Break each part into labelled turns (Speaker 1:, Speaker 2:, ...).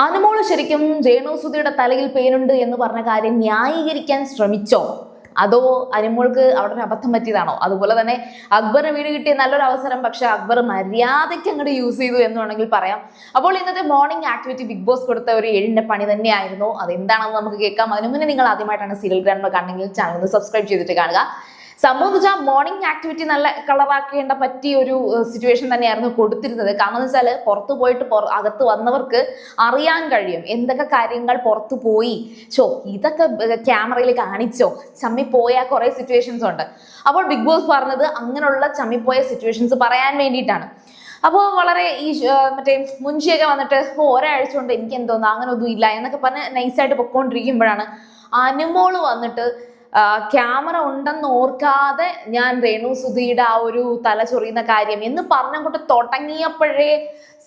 Speaker 1: അനുമോള് ശരിക്കും രേണുസുതിയുടെ തലയിൽ പേനുണ്ട് എന്ന് പറഞ്ഞ കാര്യം ന്യായീകരിക്കാൻ ശ്രമിച്ചോ? അതോ അനുമോൾക്ക് അവിടെ ഒരു അബദ്ധം പറ്റിയതാണോ? അതുപോലെ തന്നെ അക്ബറിന് വീട് കിട്ടിയ നല്ലൊരു അവസരം, പക്ഷെ അക്ബർ മര്യാദയ്ക്ക് അങ്ങോട്ട് യൂസ് ചെയ്തു എന്ന് വേണമെങ്കിൽ പറയാം. അപ്പോൾ ഇന്നത്തെ മോർണിംഗ് ആക്ടിവിറ്റി ബിഗ് ബോസ് കൊടുത്ത ഒരു 7ന്റെ പണി തന്നെയായിരുന്നു. അതെന്താണെന്ന് നമുക്ക് കേൾക്കാം. അതിനു മുന്നേ നിങ്ങൾ ആദ്യമായിട്ടാണ് സീരിയൽ ഗ്രാൻഡ് കണ്ടെങ്കിൽ ചാനൽ ഒന്ന് സബ്സ്ക്രൈബ് ചെയ്തിട്ട് കാണുക. സംഭവം എന്ന് വെച്ചാൽ മോർണിംഗ് ആക്ടിവിറ്റി നല്ല കളറാക്കേണ്ട പറ്റിയ ഒരു സിറ്റുവേഷൻ തന്നെയായിരുന്നു കൊടുത്തിരുന്നത്. കാരണം എന്ന് വെച്ചാൽ പുറത്തു പോയിട്ട് അകത്ത് വന്നവർക്ക് അറിയാൻ കഴിയും എന്തൊക്കെ കാര്യങ്ങൾ പുറത്തു പോയി, ഇതൊക്കെ ക്യാമറയിൽ കാണിച്ചോ, ചമ്മിപ്പോയ കുറെ സിറ്റുവേഷൻസ് ഉണ്ട്. അപ്പോൾ ബിഗ് ബോസ് പറഞ്ഞത് അങ്ങനെയുള്ള ചമ്മിപ്പോയ സിറ്റുവേഷൻസ് പറയാൻ വേണ്ടിയിട്ടാണ്. അപ്പോൾ വളരെ മറ്റേ മുൻഷിയൊക്കെ വന്നിട്ട് ഒരാഴ്ച കൊണ്ട് എനിക്ക് എന്തോന്നു അങ്ങനെ ഒന്നും ഇല്ല എന്നൊക്കെ പറഞ്ഞ് നൈസായിട്ട് പൊക്കോണ്ടിരിക്കുമ്പോഴാണ് അനുമോള് വന്നിട്ട് ക്യാമറ ഉണ്ടെന്ന് ഓർക്കാതെ ഞാൻ രേണുസുതിയുടെ ആ ഒരു തല ചൊറിയുന്ന കാര്യം എന്ന് പറഞ്ഞങ്ങോട്ട് തുടങ്ങിയപ്പോഴേ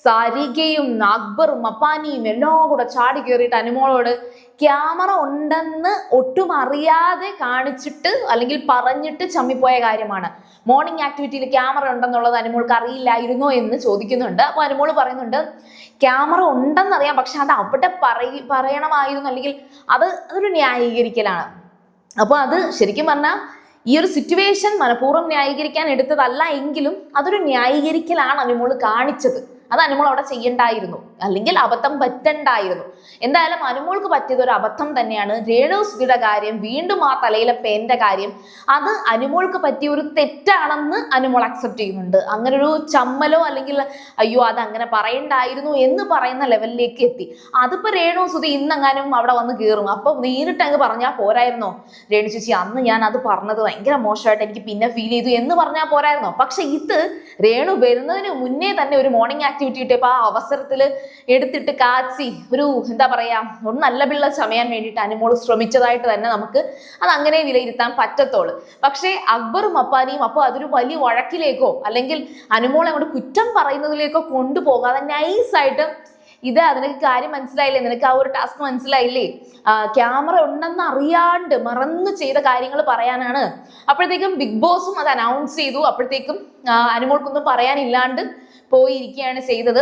Speaker 1: സരികയും അക്ബറും അപ്പാനിയും എല്ലാം കൂടെ ചാടി കയറിയിട്ട് അനുമോളോട് ക്യാമറ ഉണ്ടെന്ന് ഒട്ടും അറിയാതെ കാണിച്ചിട്ട് അല്ലെങ്കിൽ പറഞ്ഞിട്ട് ചമ്മിപ്പോയ കാര്യമാണ്. മോർണിംഗ് ആക്ടിവിറ്റിയിൽ ക്യാമറ ഉണ്ടെന്നുള്ളത് അനുമോൾക്ക് അറിയില്ലായിരുന്നോ എന്ന് ചോദിക്കുന്നുണ്ട്. അപ്പൊ അനുമോള് പറയുന്നുണ്ട് ക്യാമറ ഉണ്ടെന്നറിയാം, പക്ഷെ അത് അവിടെ പറയണമായിരുന്നു, അല്ലെങ്കിൽ അതൊരു ന്യായീകരിക്കലാണ്. അപ്പോൾ അത് ശരിക്കും പറഞ്ഞാൽ ഈ ഒരു സിറ്റുവേഷൻ മനഃപൂർവ്വം ന്യായീകരിക്കാൻ എടുത്തതല്ല എങ്കിലും അതൊരു ന്യായീകരിക്കലാണ് അനുമോള് കാണിച്ചത്. അത് അനുമോൾ അവിടെ ചെയ്യണ്ടായിരുന്നു, അല്ലെങ്കിൽ അബദ്ധം പറ്റണ്ടായിരുന്നു. എന്തായാലും അനുമോൾക്ക് പറ്റിയത് ഒരു അബദ്ധം തന്നെയാണ്. രേണുസുതിയുടെ കാര്യം, വീണ്ടും ആ തലയിലെ പേന്റെ കാര്യം, അത് അനുമോൾക്ക് പറ്റിയ ഒരു തെറ്റാണെന്ന് അനുമോൾ അക്സെപ്റ്റ് ചെയ്യുന്നുണ്ട്. അങ്ങനെ ഒരു ചമ്മലോ അല്ലെങ്കിൽ അയ്യോ അത് അങ്ങനെ പറയണ്ടായിരുന്നു എന്ന് പറയുന്ന ലെവലിലേക്ക് എത്തി. അതിപ്പോ രേണുസുതി ഇന്നെങ്ങാനും അവിടെ വന്ന് കയറും, അപ്പൊ നേരിട്ട് അങ്ങ് പറഞ്ഞാൽ പോരായിരുന്നോ? രേണു ചേച്ചി അന്ന് ഞാൻ അത് പറഞ്ഞത് ഭയങ്കര മോശമായിട്ട് എനിക്ക് പിന്നെ ഫീൽ ചെയ്തു എന്ന് പറഞ്ഞാൽ പോരായിരുന്നോ? പക്ഷെ ഇത് രേണു വരുന്നതിന് മുന്നേ തന്നെ ഒരു മോർണിംഗ് ആക്ടിവിറ്റി ഇട്ടപ്പോ ആ അവസരത്തിൽ എടുത്തിട്ട് കാച്ചി ഒരു എന്താ പറയാ ഒരു നല്ല പിള്ള ചമയാൻ വേണ്ടിയിട്ട് അനുമോള് ശ്രമിച്ചതായിട്ട് തന്നെ നമുക്ക് അത് അങ്ങനെ വിലയിരുത്താൻ പറ്റത്തുള്ളൂ. പക്ഷേ അക്ബറും അപ്പാനിയും അപ്പോൾ അതൊരു വലിയ വഴക്കിലേക്കോ അല്ലെങ്കിൽ അനുമോളെ അങ്ങോട്ട് കുറ്റം പറയുന്നതിലേക്കോ കൊണ്ടുപോകാതെ നൈസായിട്ട് നിനക്ക് കാര്യം മനസ്സിലായില്ലേ, നിനക്ക് ആ ഒരു ടാസ്ക് മനസ്സിലായില്ലേ, ക്യാമറ ഉണ്ടെന്ന് അറിയാണ്ട് മറന്നു ചെയ്ത കാര്യങ്ങൾ പറയാനാണ്. അപ്പോഴത്തേക്കും ബിഗ് ബോസും അത് അനൗൺസ് ചെയ്തു. അപ്പോഴത്തേക്കും അനുമോൾക്കൊന്നും പറയാനില്ലാണ്ട് പോയിരിക്കുകയാണ് ചെയ്തത്.